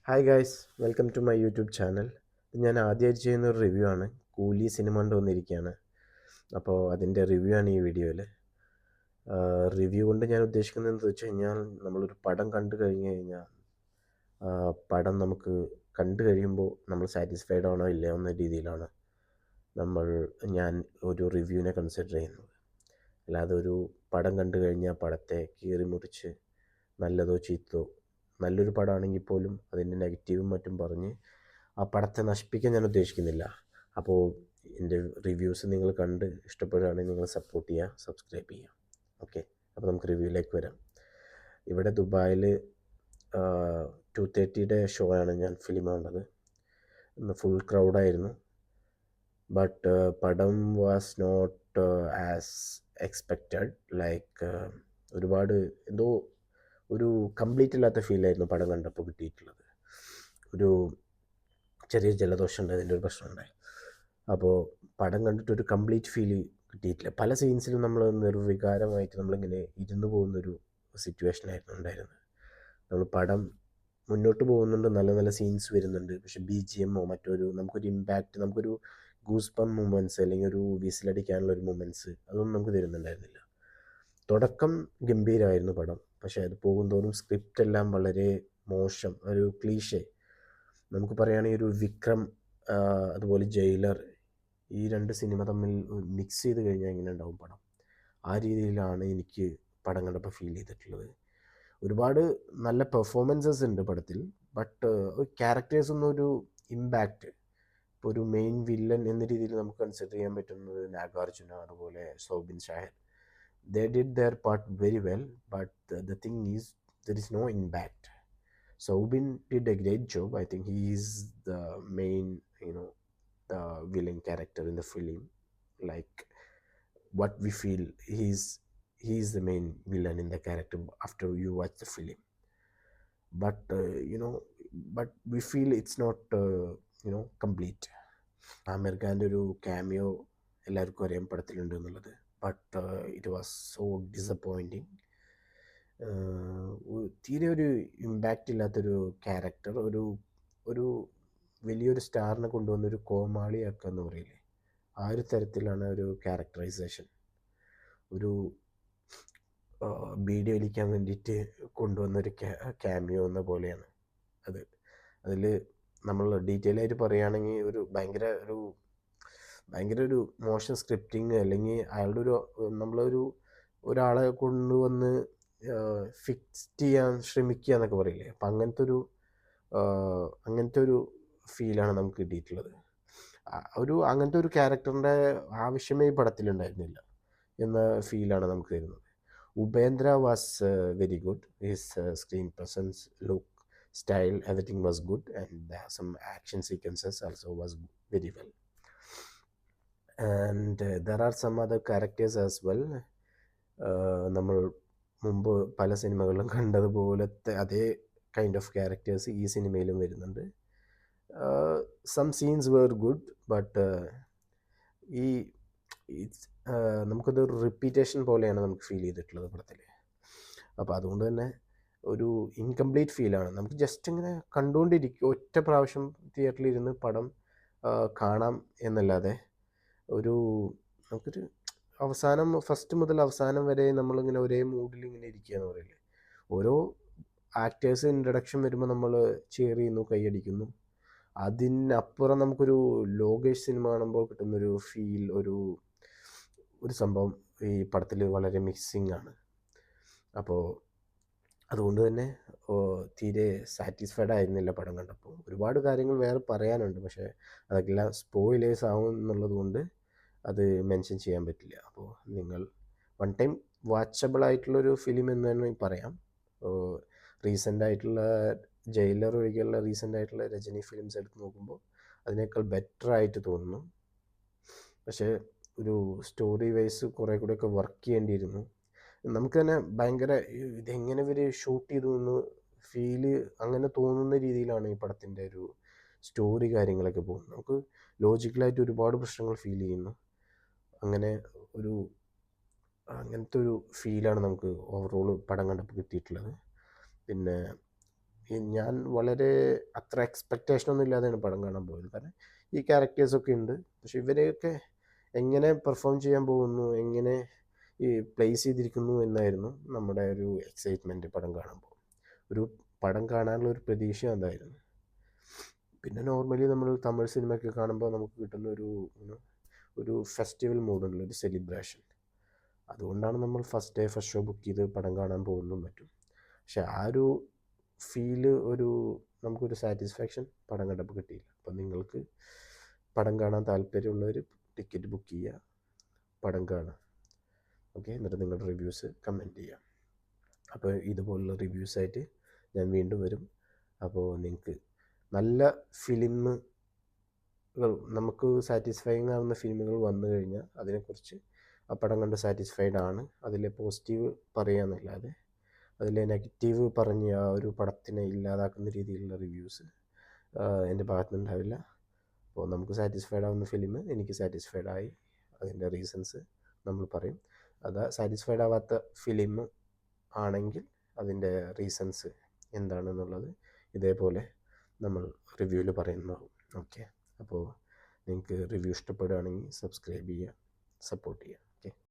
Hi guys, welcome to my YouTube channel. ഞാൻ ആദ്യമായിട്ട് ചെയ്യുന്ന ഒരു റിവ്യൂ ആണ്. കൂലി സിനിമ കൊണ്ട് വന്നിരിക്കുകയാണ്. അപ്പോൾ അതിൻ്റെ റിവ്യൂ ആണ് ഈ വീഡിയോയിൽ. റിവ്യൂ കൊണ്ട് ഞാൻ ഉദ്ദേശിക്കുന്നത് എന്താണെന്ന് വെച്ച് കഴിഞ്ഞാൽ, നമ്മളൊരു പടം കണ്ടു കഴിഞ്ഞ് കഴിഞ്ഞാൽ പടം നമുക്ക് കണ്ടു കഴിയുമ്പോൾ നമ്മൾ സാറ്റിസ്ഫൈഡ് ആണോ ഇല്ലയോ എന്ന രീതിയിലാണ് ഞാൻ ഒരു റിവ്യൂവിനെ കൺസിഡർ ചെയ്യുന്നത്. അല്ലാതെ ഒരു പടം കണ്ടു കഴിഞ്ഞാൽ പടത്തെ കീറി മുറിച്ച് നല്ലതോ ചീത്തോ, നല്ലൊരു പടമാണെങ്കിൽ പോലും അതിൻ്റെ നെഗറ്റീവും മറ്റും പറഞ്ഞ് ആ പടത്തെ നശിപ്പിക്കാൻ ഞാൻ ഉദ്ദേശിക്കുന്നില്ല. അപ്പോൾ എൻ്റെ റിവ്യൂസ് നിങ്ങൾ കണ്ട് ഇഷ്ടപ്പെടുകയാണെങ്കിൽ നിങ്ങൾ സപ്പോർട്ട് ചെയ്യുക, സബ്സ്ക്രൈബ് ചെയ്യുക. ഓക്കെ, അപ്പോൾ നമുക്ക് റിവ്യൂയിലേക്ക് വരാം. ഇവിടെ ദുബായിൽ 2:30 ഷോ ആണ് ഞാൻ ഫിലിം കണ്ടത്. ഇന്ന് ഫുൾ ക്രൗഡായിരുന്നു. ബട്ട് പടം was not as expected. Like ഒരുപാട് എന്തോ ഒരു കംപ്ലീറ്റ് ഇല്ലാത്ത ഫീലായിരുന്നു പടം കണ്ടപ്പോൾ കിട്ടിയിട്ടുള്ളത്. ഒരു ചെറിയ ജലദോഷം ഉണ്ട്, അതിൻ്റെ ഒരു പ്രശ്നമുണ്ടായി. അപ്പോൾ പടം കണ്ടിട്ടൊരു കംപ്ലീറ്റ് ഫീല് കിട്ടിയിട്ടില്ല. പല സീൻസിലും നമ്മൾ നിർവികാരമായിട്ട് നമ്മളിങ്ങനെ ഇരുന്ന് പോകുന്നൊരു സിറ്റുവേഷനായിരുന്നു ഉണ്ടായിരുന്നത്. നമ്മൾ പടം മുന്നോട്ട് പോകുന്നുണ്ട്, നല്ല നല്ല സീൻസ് വരുന്നുണ്ട്, പക്ഷെ BGMോ മറ്റൊരു നമുക്കൊരു ഇമ്പാക്റ്റ്, നമുക്കൊരു ഗൂസ് പം മൂമെൻറ്റ്സ് അല്ലെങ്കിൽ ഒരു വിസിലടിക്കാനുള്ള ഒരു മൂമെൻറ്റ്സ് അതൊന്നും നമുക്ക് തരുന്നുണ്ടായിരുന്നില്ല. തുടക്കം ഗംഭീരമായിരുന്നു പടം, പക്ഷേ അത് പോകുന്തോറും സ്ക്രിപ്റ്റ് എല്ലാം വളരെ മോശം, ഒരു ക്ലീഷേ. നമുക്ക് പറയുകയാണെങ്കിൽ ഒരു വിക്രം, അതുപോലെ ജയിലർ, ഈ രണ്ട് സിനിമ തമ്മിൽ മിക്സ് ചെയ്ത് കഴിഞ്ഞാൽ എങ്ങനെ ഉണ്ടാവും പടം, ആ രീതിയിലാണ് എനിക്ക് പടം കണ്ടപ്പോൾ ഫീൽ ചെയ്തിട്ടുള്ളത്. ഒരുപാട് നല്ല പെർഫോമൻസസ് ഉണ്ട് പടത്തിൽ, ബട്ട് ക്യാരക്ടേഴ്സൊന്നും ഒരു ഇമ്പാക്റ്റ്, ഇപ്പോൾ ഒരു മെയിൻ വില്ലൻ എന്ന രീതിയിൽ നമുക്ക് കൺസിഡർ ചെയ്യാൻ പറ്റുന്നത് നാഗാർജുന, അതുപോലെ Soubin Shahir. They did their part very well, but the thing is, there is no impact. Soubin did a great job. I think he is the main, the villain character in the film. Like what we feel, he is the main villain in the character after you watch the film. But but we feel it's not complete. Aamir ഖാൻ്റെ ഒരു cameo എല്ലാവർക്കും അറിയാൻ പടത്തിലുണ്ട് എന്നുള്ളത്. But it was so disappointing. തീരെ ഒരു impact ഇല്ലാത്തൊരു character, ഒരു വലിയൊരു സ്റ്റാറിനെ കൊണ്ടുവന്നൊരു കോമാളിയാക്കുക എന്ന് പറയില്ലേ, ആ ഒരു തരത്തിലാണ് ഒരു ക്യാരക്ടറൈസേഷൻ. ഒരു ബീഡി വലിക്കാൻ വേണ്ടിയിട്ട് കൊണ്ടുവന്നൊരു ക്യാമിയോ എന്ന പോലെയാണ് അത്. അതിൽ നമ്മൾ ഡീറ്റെയിൽ ആയിട്ട് പറയുകയാണെങ്കിൽ ഭയങ്കര ഒരു മോശം സ്ക്രിപ്റ്റിങ്, അല്ലെങ്കിൽ അയാളുടെ ഒരാളെ കൊണ്ടുവന്ന് ഫിക്സ് ചെയ്യാൻ ശ്രമിക്കുക എന്നൊക്കെ പറയില്ലേ, അപ്പം അങ്ങനത്തെ ഒരു ഫീലാണ് നമുക്ക് കിട്ടിയിട്ടുള്ളത്. അങ്ങനത്തെ ഒരു ക്യാരക്ടറിൻ്റെ ആവശ്യമേ ഈ പടത്തിലുണ്ടായിരുന്നില്ല എന്ന ഫീലാണ് നമുക്ക് തരുന്നത്. Upendra was very good. His screen presence, look, style, everything was good, and some action sequences also was very well. And there are some other characters as well. നമ്മൾ മുമ്പ് പല സിനിമകളിലും കണ്ടതുപോലത്തെ അതേ കൈൻഡ് ഓഫ് ക്യാരക്ടേഴ്സ് ഈ സിനിമയിലും വരുന്നുണ്ട്. Some scenes were good, but നമുക്കതൊരു repetition പോലെയാണ് നമുക്ക് ഫീൽ ചെയ്തിട്ടുള്ളത് പടത്തിൽ. അപ്പോൾ അതുകൊണ്ട് തന്നെ ഒരു ഇൻകംപ്ലീറ്റ് ഫീലാണ്. നമുക്ക് ജസ്റ്റ് ഇങ്ങനെ കണ്ടുകൊണ്ടിരിക്കും, ഒറ്റ പ്രാവശ്യം തിയേറ്ററിലിരുന്ന് പടം കാണാം എന്നല്ലാതെ നമുക്കൊരു ഫസ്റ്റ് മുതൽ അവസാനം വരെ നമ്മളിങ്ങനെ ഒരേ മൂഡിൽ ഇങ്ങനെ ഇരിക്കുക എന്ന് പറയില്ലേ. ഓരോ ആക്ടേഴ്സ് ഇൻട്രഡക്ഷൻ വരുമ്പോൾ നമ്മൾ cheer ചെയ്യുന്നു, കൈയടിക്കുന്നു. അതിനപ്പുറം നമുക്കൊരു ലോകേഷ് സിനിമ കാണുമ്പോൾ കിട്ടുന്നൊരു ഫീൽ, ഒരു സംഭവം ഈ പടത്തിൽ വളരെ മിസ്സിങ് ആണ്. അപ്പോൾ അതുകൊണ്ട് തന്നെ തീരെ സാറ്റിസ്ഫൈഡ് ആയിരുന്നില്ല പടം കണ്ടപ്പോൾ. ഒരുപാട് കാര്യങ്ങൾ വേറെ പറയാനുണ്ട്, പക്ഷേ അതൊക്കെല്ലാം സ്പോയിലേഴ്സ് ആവും എന്നുള്ളത് കൊണ്ട് അത് മെൻഷൻ ചെയ്യാൻ പറ്റില്ല. അപ്പോൾ നിങ്ങൾ വൺ ടൈം വാച്ചബിൾ ആയിട്ടുള്ളൊരു ഫിലിം എന്ന് തന്നെ പറയാം. റീസെൻ്റ് ആയിട്ടുള്ള ജയിലർ ഒഴികെയുള്ള റീസെൻ്റ് ആയിട്ടുള്ള രജനി ഫിലിംസ് എടുത്ത് നോക്കുമ്പോൾ അതിനേക്കാൾ ബെറ്റർ ആയിട്ട് തോന്നുന്നു. പക്ഷേ ഒരു സ്റ്റോറി വൈസ് കുറേ കൂടെയൊക്കെ വർക്ക് ചെയ്യേണ്ടിയിരുന്നു. നമുക്ക് തന്നെ ഭയങ്കര ഇതെങ്ങനെ ഇവർ ഷൂട്ട് ചെയ്തു എന്ന് ഫീല് അങ്ങനെ തോന്നുന്ന രീതിയിലാണ് ഈ പടത്തിൻ്റെ ഒരു സ്റ്റോറി കാര്യങ്ങളൊക്കെ പോകുന്നത്. നമുക്ക് ലോജിക്കലായിട്ട് ഒരുപാട് പ്രശ്നങ്ങൾ ഫീൽ ചെയ്യുന്നു. അങ്ങനത്തെ ഒരു ഫീലാണ് നമുക്ക് ഓവറോൾ പടം കണ്ടപ്പോൾ കിട്ടിയിട്ടുള്ളത്. പിന്നെ ഞാൻ വളരെ അത്ര എക്സ്പെക്റ്റേഷനൊന്നും ഇല്ലാതെയാണ് പടം കാണാൻ പോയത്. കാരണം ഈ ക്യാരക്ടേഴ്സൊക്കെ ഉണ്ട്. പക്ഷെ ഇവരെയൊക്കെ എങ്ങനെ പെർഫോം ചെയ്യാൻ പോകുന്നു, എങ്ങനെ ഈ പ്ലേസ് ചെയ്തിരിക്കുന്നു എന്നായിരുന്നു നമ്മുടെ ഒരു എക്സൈറ്റ്മെൻറ്റ് പടം കാണുമ്പോൾ. ഒരു പടം കാണാനുള്ള ഒരു പ്രതീക്ഷ അതായിരുന്നു. പിന്നെ നോർമലി നമ്മൾ തമിഴ് സിനിമയൊക്കെ കാണുമ്പോൾ നമുക്ക് കിട്ടുന്ന ഒരു ഫെസ്റ്റിവൽ മൂഡുള്ള ഒരു സെലിബ്രേഷൻ. അതുകൊണ്ടാണ് നമ്മൾ first day first show book ചെയ്ത് പടം കാണാൻ പോകുന്നതും പറ്റും. പക്ഷെ ആ ഒരു ഫീല് നമുക്കൊരു സാറ്റിസ്ഫാക്ഷൻ പടം കണ്ടപ്പോൾ കിട്ടിയില്ല. അപ്പം നിങ്ങൾക്ക് പടം കാണാൻ താല്പര്യമുള്ളവർ ടിക്കറ്റ് ബുക്ക് ചെയ്യുക, പടം കാണുക. ഓക്കെ, എന്നിട്ട് നിങ്ങളുടെ റിവ്യൂസ് കമൻറ്റ് ചെയ്യുക. അപ്പോൾ ഇതുപോലുള്ള റിവ്യൂസായിട്ട് ഞാൻ വീണ്ടും വരും. അപ്പോൾ നിങ്ങൾക്ക് നല്ല ഫിലിമുകൾ, നമുക്ക് സാറ്റിസ്ഫൈങ് ആവുന്ന ഫിലിമുകൾ വന്നു കഴിഞ്ഞാൽ അതിനെക്കുറിച്ച് ആ പടം കണ്ട് സാറ്റിസ്ഫൈഡ് ആണ്, അതിലെ പോസിറ്റീവ് പറയാമെന്നല്ലാതെ അതിലെ നെഗറ്റീവ് പറഞ്ഞ് ആ ഒരു പടത്തിനെ ഇല്ലാതാക്കുന്ന രീതിയിലുള്ള റിവ്യൂസ് എൻ്റെ ഭാഗത്തുനിന്നുണ്ടാവില്ല. അപ്പോൾ നമുക്ക് സാറ്റിസ്ഫൈഡ് ആവുന്ന ഫിലിം എനിക്ക് സാറ്റിസ്ഫൈഡ് ആയി, അതിൻ്റെ റീസൺസ് നമ്മൾ പറയും. അത് സാറ്റിസ്ഫൈഡ് ആവാത്ത ഫിലിം ആണെങ്കിൽ അതിൻ്റെ റീസൺസ് എന്താണെന്നുള്ളത് ഇതേപോലെ നമ്മൾ റിവ്യൂവിൽ പറയുന്നതാവും. ഓക്കെ, അപ്പോൾ നിങ്ങൾക്ക് റിവ്യൂ ഇഷ്ടപ്പെടുകയാണെങ്കിൽ സബ്സ്ക്രൈബ് ചെയ്യുക, സപ്പോർട്ട് ചെയ്യുക. ഓക്കെ.